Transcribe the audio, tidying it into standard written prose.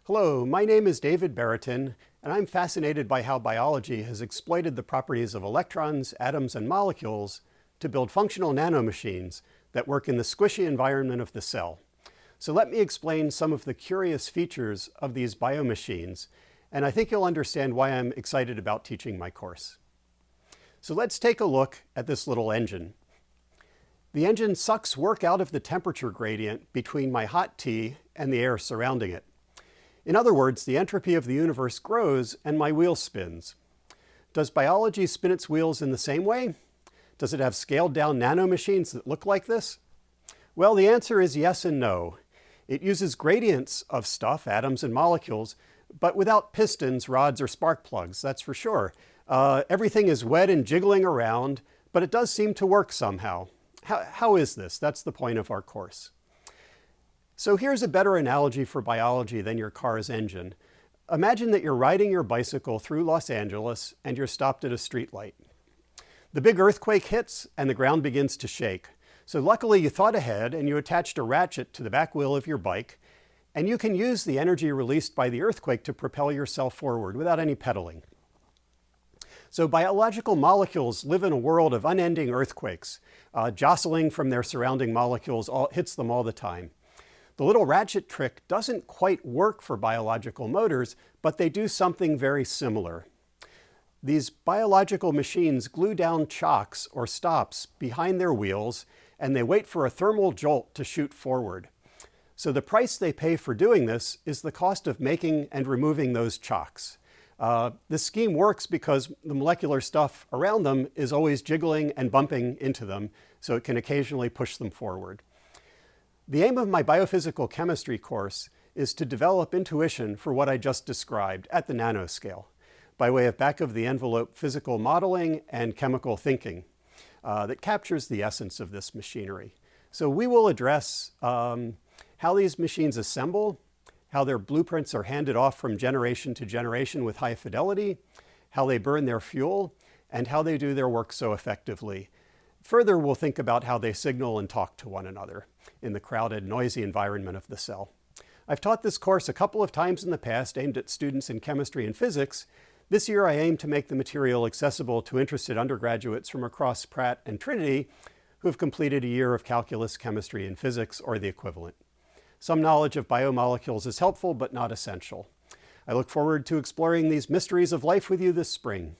Hello, my name is David Baratin, and I'm fascinated by how biology has exploited the properties of electrons, atoms, and molecules to build functional nanomachines that work in the squishy environment of the cell. So let me explain some of the curious features of these biomachines, and I think you'll understand why I'm excited about teaching my course. So let's take a look at this little engine. The engine sucks work out of the temperature gradient between my hot tea and the air surrounding it. In other words, the entropy of the universe grows and my wheel spins. Does biology spin its wheels in the same way? Does it have scaled down nanomachines that look like this? Well, the answer is yes and no. It uses gradients of stuff, atoms and molecules, but without pistons, rods, or spark plugs, that's for sure. Everything is wet and jiggling around, but it does seem to work somehow. How is this? That's the point of our course. So here's a better analogy for biology than your car's engine. Imagine that you're riding your bicycle through Los Angeles and you're stopped at a streetlight. The big earthquake hits and the ground begins to shake. So luckily you thought ahead and you attached a ratchet to the back wheel of your bike, and you can use the energy released by the earthquake to propel yourself forward without any pedaling. So biological molecules live in a world of unending earthquakes. Jostling from their surrounding molecules hits them all the time. The little ratchet trick doesn't quite work for biological motors, but they do something very similar. These biological machines glue down chocks or stops behind their wheels, and they wait for a thermal jolt to shoot forward. So the price they pay for doing this is the cost of making and removing those chocks. This scheme works because the molecular stuff around them is always jiggling and bumping into them, so it can occasionally push them forward. The aim of my biophysical chemistry course is to develop intuition for what I just described at the nanoscale, by way of back-of-the-envelope physical modeling and chemical thinking that captures the essence of this machinery. So we will address how these machines assemble, how their blueprints are handed off from generation to generation with high fidelity, how they burn their fuel, and how they do their work so effectively. Further, we'll think about how they signal and talk to one another in the crowded, noisy environment of the cell. I've taught this course a couple of times in the past, aimed at students in chemistry and physics. This year, I aim to make the material accessible to interested undergraduates from across Pratt and Trinity who have completed a year of calculus, chemistry, and physics, or the equivalent. Some knowledge of biomolecules is helpful, but not essential. I look forward to exploring these mysteries of life with you this spring.